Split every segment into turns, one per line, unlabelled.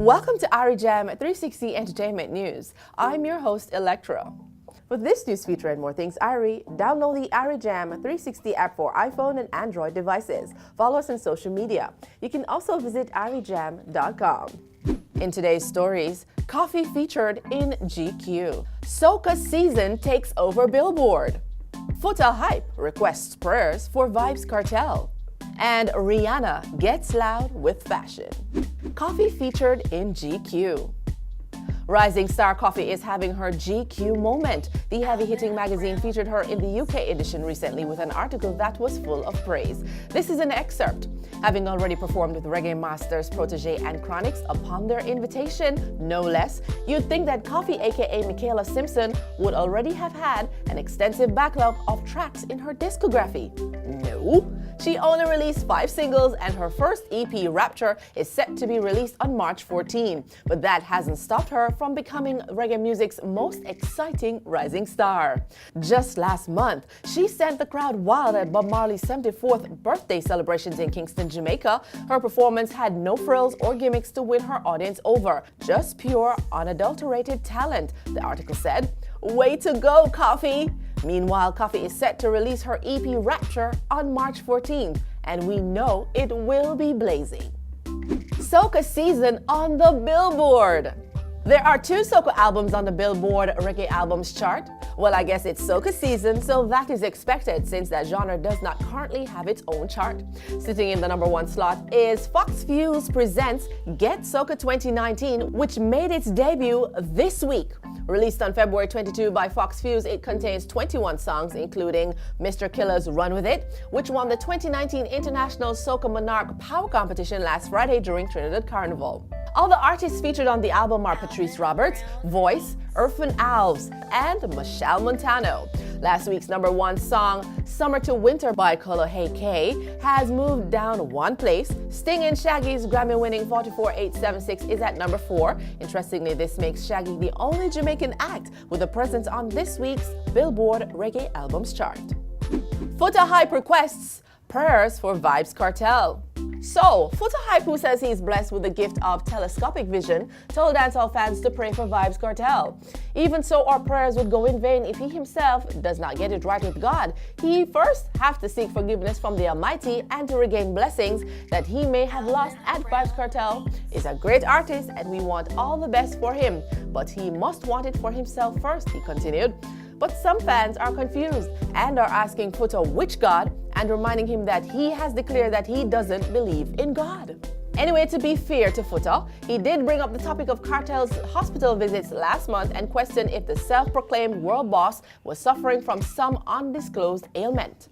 Welcome to IrieJam 360 Entertainment News. I'm your host, Electra. With this news feature and more things, download the IrieJam 360 app for iPhone and Android devices. Follow us on social media. You can also visit IrieJam.com. In today's stories, KOFFEE featured in GQ. SOCA season takes over Billboard. FOOTA hype requests prayers for Vybz KARTEL. And Rihanna gets loud with fashion. KOFFEE featured in GQ. Rising star KOFFEE is having her GQ moment. The heavy-hitting magazine featured her in the UK edition recently with an article that was full of praise. This is an excerpt. Having already performed with Reggae masters Protege and Chronics upon their invitation, no less, you'd think that KOFFEE aka Michaela Simpson would already have had an extensive backlog of tracks in her discography. No. She only released 5 singles and her first EP, Rapture, is set to be released on March 14. But that hasn't stopped her from becoming reggae music's most exciting rising star. Just last month, she sent the crowd wild at Bob Marley's 74th birthday celebrations in Kingston, Jamaica. Her performance had no frills or gimmicks to win her audience over, just pure, unadulterated talent, the article said. Way to go, KOFFEE! Meanwhile, KOFFEE is set to release her EP Rapture on March 14th, and we know it will be blazing. SOCA season on the Billboard. There are 2 SOCA albums on the Billboard Reggae Albums chart. Well, I guess it's SOCA season, so that is expected since that genre does not currently have its own chart. Sitting in the #1 slot is Fox Fuse presents Get SOCA 2019, which made its debut this week. Released on February 22 by Fox Fuse, it contains 21 songs, including Mr. Killer's Run With It, which won the 2019 International Soca Monarch Power Competition last Friday during Trinidad Carnival. All the artists featured on the album are Patrice Roberts, Voice, Irfan Alves, and Michelle Montano. Last week's #1 song, Summer to Winter by KOFFEE K, has moved down 1 place. Sting and Shaggy's Grammy-winning 44876 is at #4. Interestingly, this makes Shaggy the only Jamaican act with a presence on this week's Billboard Reggae Albums chart. FOOTA hype requests prayers for Vybz KARTEL. So, FOOTA hype, who says he's blessed with the gift of telescopic vision, told dancehall fans to pray for Vybz KARTEL. Even so, our prayers would go in vain if he himself does not get it right with God. He first have to seek forgiveness from the Almighty and to regain blessings that he may have lost. At Vybz KARTEL is a great artist and we want all the best for him, but he must want it for himself first, he continued. But some fans are confused and are asking FOOTA which God and reminding him that he has declared that he doesn't believe in God. Anyway, to be fair to FOOTA, he did bring up the topic of KARTEL's hospital visits last month and questioned if the self-proclaimed world boss was suffering from some undisclosed ailment.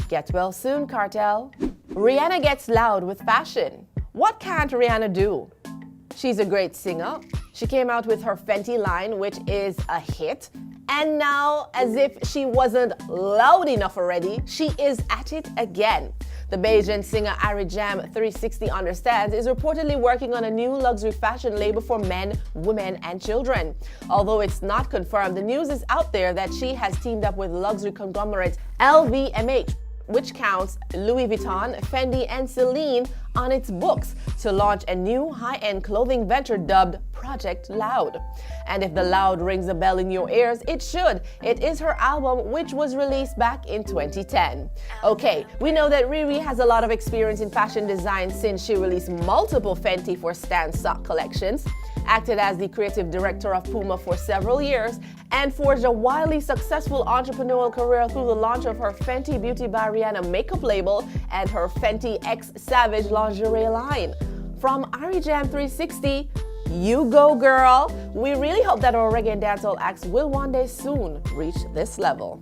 Get well soon, KARTEL. Rihanna gets loud with fashion. What can't Rihanna do? She's a great singer. She came out with her Fenty line, which is a hit. And now, as if she wasn't loud enough already, she is at it again. The Bajan singer IrieJam 360 understands is reportedly working on a new luxury fashion label for men, women, and children. Although it's not confirmed, the news is out there that she has teamed up with luxury conglomerate LVMH, which counts Louis Vuitton, Fendi, and Celine on its books to launch a new high-end clothing venture dubbed Project Loud. And if the Loud rings a bell in your ears, it should. It is her album, which was released back in 2010. Okay, we know that Riri has a lot of experience in fashion design since she released multiple Fenty for Stan sock collections, acted as the creative director of Puma for several years, and forged a wildly successful entrepreneurial career through the launch of her Fenty Beauty by Rihanna makeup label and her Fenty X Savage lingerie line. From IrieJam 360, you go, girl! We really hope that our reggae and dancehall acts will one day soon reach this level.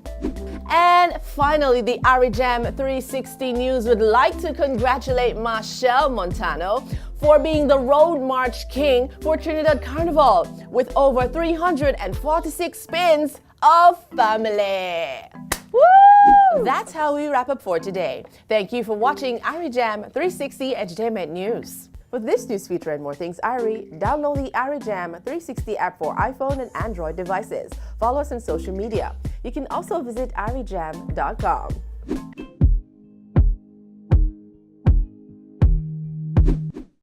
And finally, the IrieJam 360 News would like to congratulate Michelle Montano for being the Road March King for Trinidad Carnival with over 346 spins of family. Woo! That's how we wrap up for today. Thank you for watching IrieJam 360 Entertainment News. With this news feature and more things, download the IrieJam 360 app for iPhone and Android devices. Follow us on social media. You can also visit IrieJam.com.